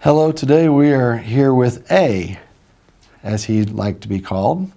Hello, today we are here with A, as he'd like to be called,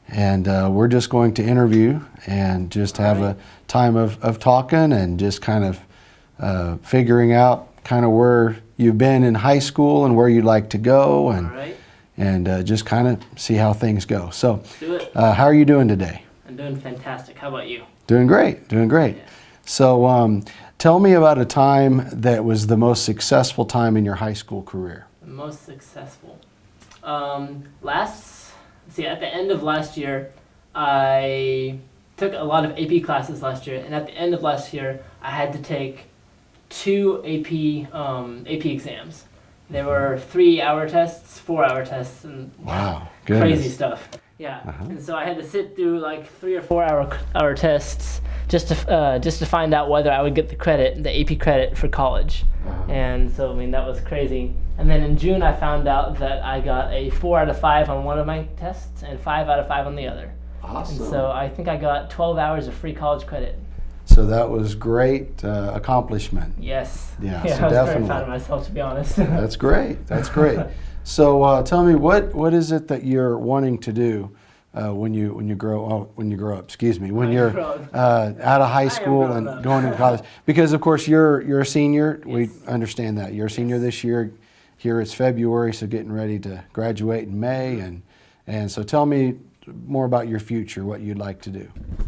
and we're just going to interview and just have a time of talking and just kind of figuring out kind of where you've been in high school and where you'd like to go, and just kind of see how things go. So, Do it. how are you doing today? I'm doing fantastic. How about you? Doing great, doing great. Yeah. So, tell me about a time that was the most successful time in your high school career. The most successful. At the end of last year, I took a lot of AP classes last year, and at the end of last year, I had to take two AP exams. There were 3-hour tests, 4-hour tests, and Wow, crazy goodness. stuff. Yeah, Uh-huh. and so I had to sit through like 3 or 4 hour tests just to find out whether I would get the AP credit for college. Uh-huh. And so I mean that was crazy. And then in June I found out that I got a 4 out of 5 on one of my tests and 5 out of 5 on the other. Awesome. And so I think I got 12 hours of free college credit. So that was great accomplishment. Yes. Yeah, Yeah, so I was definitely. very proud of myself, to be honest. That's great. That's great. So tell me, what is it that you're wanting to do when you grow up? Excuse me, when When I you're grow up. out of high am school grown and up. going into college? Because of course you're a senior. We Yes. understand that you're a senior Yes. this year. Here it's February, so getting ready to graduate in May, and so tell me more about your future, what you'd like to do.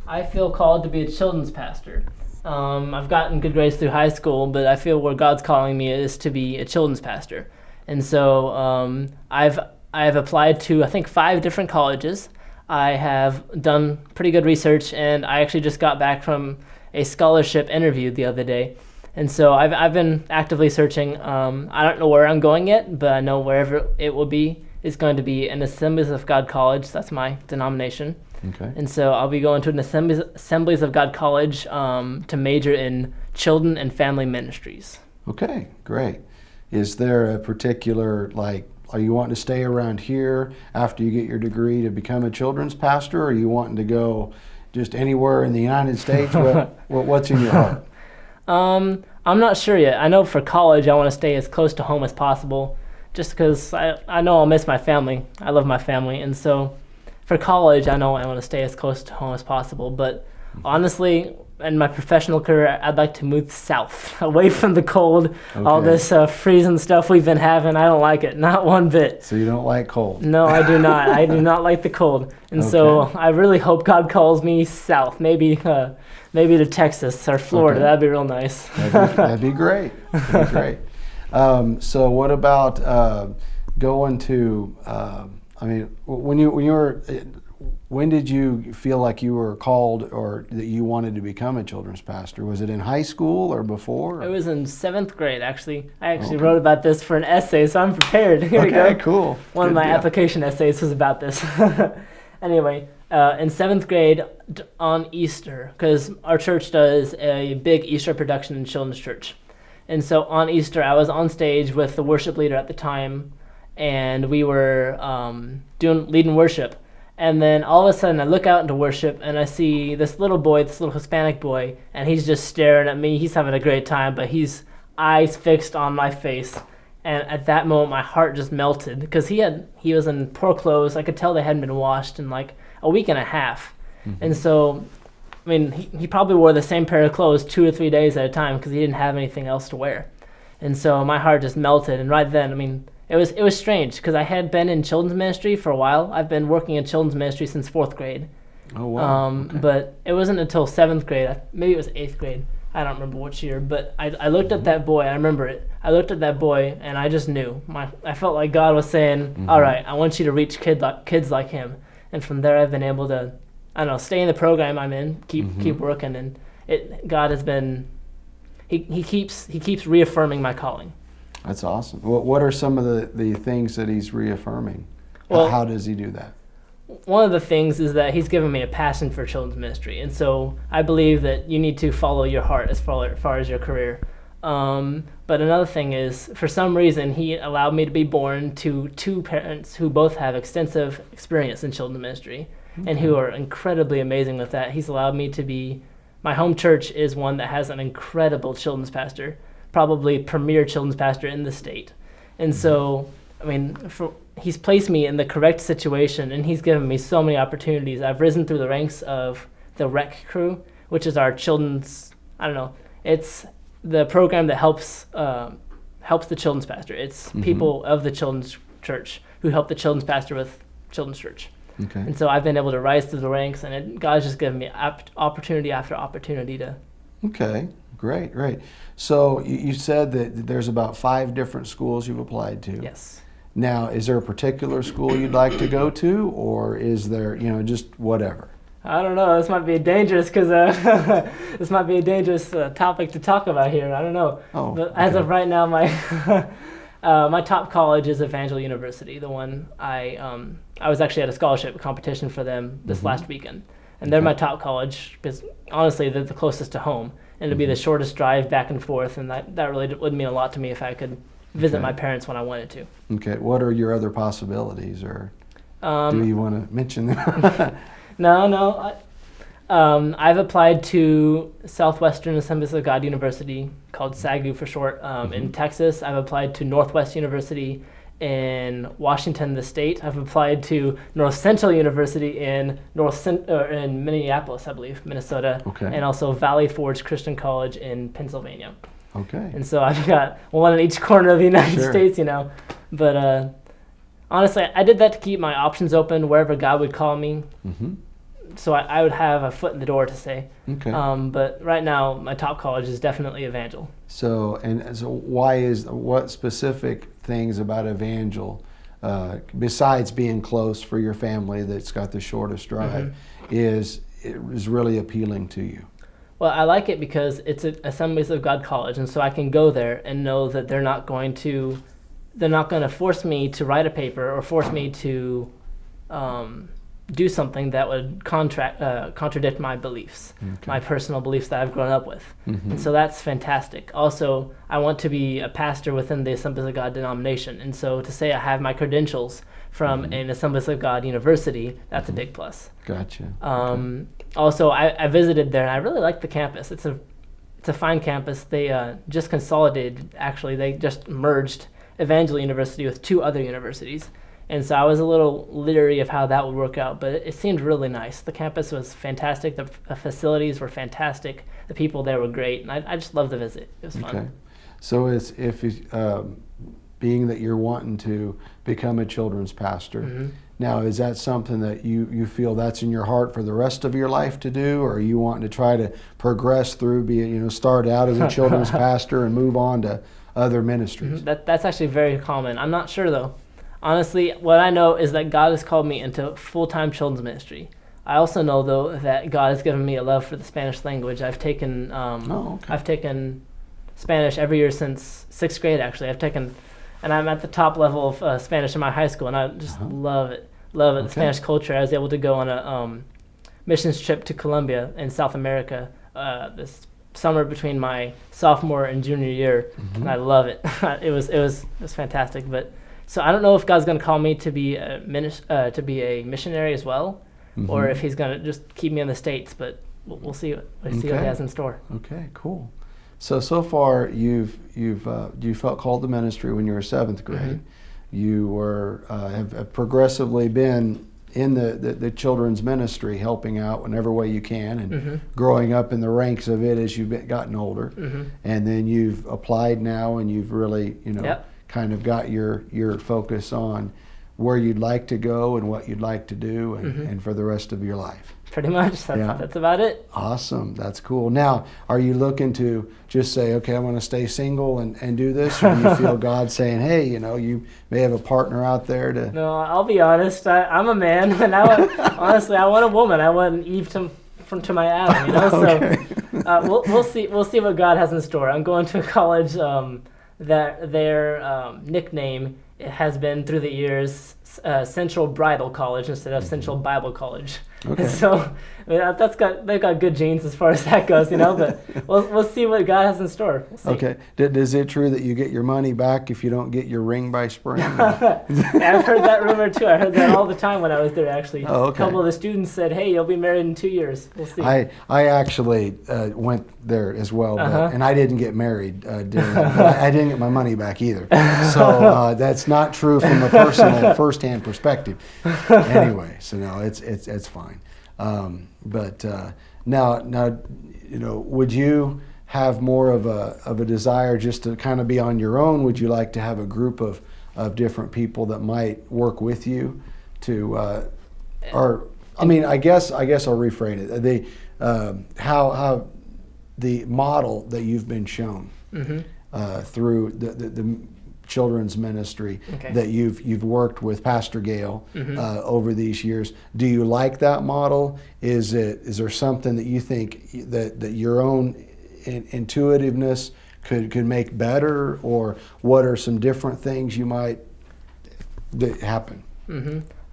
I feel called to be a children's pastor. I've gotten good grades through high school, but I feel where God's calling me is to be a children's pastor. And so I've applied to, I think, 5 different colleges. I have done pretty good research, and I actually just got back from a scholarship interview the other day. And so I've been actively searching. I don't know where I'm going yet, but I know wherever it will be is going to be an Assemblies of God college. That's my denomination. Okay. And so I'll be going to an Assemblies of God college to major in children and family ministries. Okay, great. Is there a particular, are you wanting to stay around here after you get your degree to become a children's pastor, or are you wanting to go just anywhere in the United States? What's in your heart? I'm not sure yet. I know for college I want to stay as close to home as possible, just because I know I'll miss my family. I love my family, and so for college I know I want to stay as close to home as possible. But honestly, in my professional career, I'd like to move south, away from the cold, all Okay. this freezing stuff we've been having. I don't like it, not one bit. So you don't like cold? No, I do not. I do not like the cold. And so Okay. I really hope God calls me south, maybe to Texas or Florida. Okay. That'd be real nice. That'd be great. That'd be great. So what about going to? When did you feel like you were called or that you wanted to become a children's pastor? Was it in high school or before? It was in 7th grade, actually. I actually Okay. wrote about this for an essay, so I'm prepared. Here we Okay, go. cool. One of Good my deal. application essays was about this. Anyway, in 7th grade on Easter, because our church does a big Easter production in Children's Church. And so on Easter, I was on stage with the worship leader at the time, and we were leading worship. And then all of a sudden I look out into worship and I see this little Hispanic boy, and he's just staring at me. He's having a great time, but he's eyes fixed on my face. And at that moment my heart just melted, because he was in poor clothes. I could tell they hadn't been washed in like a week and a half. Mm-hmm. And so, I mean, he probably wore the same pair of clothes 2 or 3 days at a time because he didn't have anything else to wear. And so my heart just melted. And right then, I mean, it was strange, because I had been in children's ministry for a while. I've been working in children's ministry since 4th grade. Oh wow. Okay. But it wasn't until 7th grade, maybe it was 8th grade. I don't remember which year, but I looked at that boy. I remember it. I looked at that boy, and I just knew. I felt like God was saying, "All right, I want you to reach kids like him." And from there, I've been able to, I don't know, stay in the program I'm in, keep working, and God has been. He keeps reaffirming my calling. That's awesome. What are some of the things that he's reaffirming? Well, how does he do that? One of the things is that he's given me a passion for children's ministry, and so I believe that you need to follow your heart as far as your career. But another thing is, for some reason, he allowed me to be born to 2 parents who both have extensive experience in children's ministry, and who are incredibly amazing with that. He's allowed me to be. My home church is one that has an incredible children's pastor, probably premier children's pastor in the state. And so, I mean, he's placed me in the correct situation, and he's given me so many opportunities. I've risen through the ranks of the Rec Crew, which is our children's, I don't know, it's the program that helps the children's pastor. It's people of the children's church who help the children's pastor with children's church. Okay. And so I've been able to rise through the ranks, and God's just given me opportunity after opportunity to. Okay, great. So you said that there's about 5 different schools you've applied to. Yes. Now, is there a particular school you'd like to go to, or is there, just whatever? I don't know. This might be dangerous because this might be a dangerous topic to talk about here. I don't know. Oh, but as of right now, my my top college is Evangel University. The one I was actually at a scholarship competition for them this last weekend, and they're my top college because honestly they're the closest to home, and it'd be the shortest drive back and forth, and that really would mean a lot to me if I could visit my parents when I wanted to. Okay. What are your other possibilities, or do you want to mention them? No. I've applied to Southwestern Assemblies of God University, called SAGU for short, in Texas. I've applied to Northwest University in Washington, the state. I've applied to North Central University in in Minneapolis, I believe, Minnesota, Okay. and also Valley Forge Christian College in Pennsylvania. Okay. And so I've got one in each corner of the United Sure. States, But honestly, I did that to keep my options open wherever God would call me. So I would have a foot in the door to say. Okay. But right now, my top college is definitely Evangel. So what specific things about Evangel, besides being close for your family that's got the shortest drive, is really appealing to you? Well, I like it because it's an Assemblies of God college, and so I can go there and know that they're not going to force me to write a paper or force me to do something that would contradict my beliefs, my personal beliefs that I've grown up with. And so that's fantastic. Also, I want to be a pastor within the Assemblies of God denomination. And so to say I have my credentials from an Assemblies of God university, that's a big plus. Gotcha. Also, I visited there, and I really like the campus. It's a fine campus. They just consolidated, actually. They just merged Evangel University with 2 other universities. And so I was a little leery of how that would work out, but it seemed really nice. The campus was fantastic. The facilities were fantastic. The people there were great, and I just loved the visit. It was fun. Okay. So being that you're wanting to become a children's pastor, now is that something that you feel that's in your heart for the rest of your life to do, or are you wanting to try to progress through, start out as a children's pastor and move on to other ministries? That's actually very common. I'm not sure, though. Honestly, what I know is that God has called me into full-time children's ministry. I also know, though, that God has given me a love for the Spanish language. I've taken I've taken Spanish every year since 6th grade, actually. And I'm at the top level of Spanish in my high school, and I just love it. Love it, the Spanish culture. I was able to go on a missions trip to Colombia in South America this summer between my sophomore and junior year, and I love it. It was fantastic. But so I don't know if God's going to call me to be a missionary as well, or if He's going to just keep me in the States. But we'll see. We'll see what He has in store. Okay, cool. So far you felt called to ministry when you were 7th grade. You were have progressively been in the children's ministry, helping out whenever way you can, and growing up in the ranks of it as you've gotten older. And then you've applied now, and you've really kind of got your focus on where you'd like to go and what you'd like to do, and for the rest of your life. Pretty much. That's about it. Awesome. That's cool. Now, are you looking to just say, okay, I'm going to stay single and do this? Or do you feel God saying, hey, you may have a partner out there to... No, I'll be honest. I'm a man, and honestly, I want a woman. I want an Eve to my Adam, Okay. So we'll see. We'll see what God has in store. I'm going to a college that their nickname has been through the years Central Bridal College instead of Central Bible College. Okay. So they've got good genes as far as that goes, But we'll see what God has in store. We'll see. Okay. Is it true that you get your money back if you don't get your ring by spring? I've heard that rumor too. I heard that all the time when I was there. Actually, Oh, okay. A couple of the students said, "Hey, you'll be married in 2 years." We'll see. I actually went there as well, Uh-huh. and I didn't get married during that. But I didn't get my money back either. So that's not true from a personal, firsthand perspective. Anyway, so no, it's fine. But now, would you have more of a desire just to kind of be on your own? Would you like to have a group of different people that might work with you to, I guess I'll rephrase it. How the model that you've been shown through the children's ministry that you've worked with Pastor Gale over these years. Do you like that model? Is there something that you think that your own intuitiveness could make better, or what are some different things you might that happen?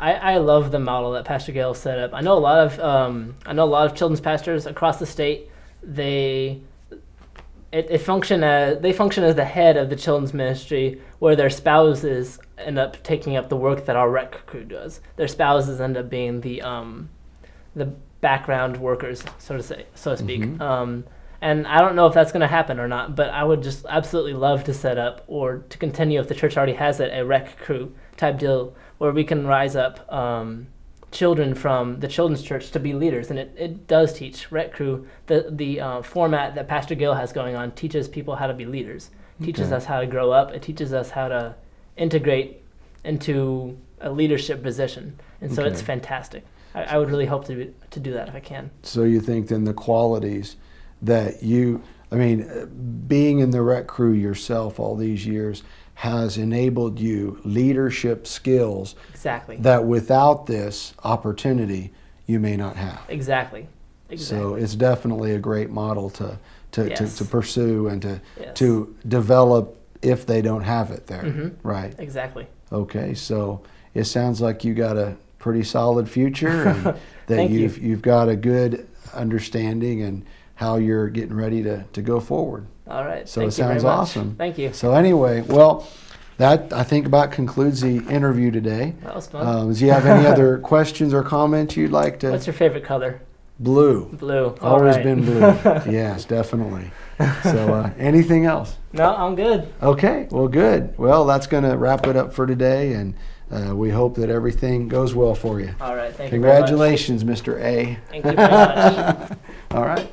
I love the model that Pastor Gale set up. I know a lot of children's pastors across the state. They function as the head of the children's ministry, where their spouses end up taking up the work that our rec crew does. Their spouses end up being the background workers, so to speak. And I don't know if that's going to happen or not, but I would just absolutely love to set up, or to continue if the church already has it, a rec crew type deal where we can rise up children from the children's church to be leaders. And it does teach rec crew. The format that Pastor Gill has going on teaches people how to be leaders, teaches us how to grow up. It teaches us how to integrate into a leadership position. And so it's fantastic. I would really hope to do that if I can. So you think then the qualities that being in the rec crew yourself all these years has enabled you leadership skills that without this opportunity you may not have. Exactly. So it's definitely a great model to pursue and to develop if they don't have it there. Right. Exactly. Okay, so it sounds like you got a pretty solid future and that you've got a good understanding and how you're getting ready to go forward. All right. So it sounds awesome. Thank you. So anyway, well, that I think about concludes the interview today. That was fun. Do you have any other questions or comments you'd like to? What's your favorite color? Blue. Blue. Always been blue. Yes, definitely. So anything else? No, I'm good. Okay, well, good. Well, that's going to wrap it up for today, and we hope that everything goes well for you. All right. Thank you. Congratulations, Mr. A. Thank you very much. All right.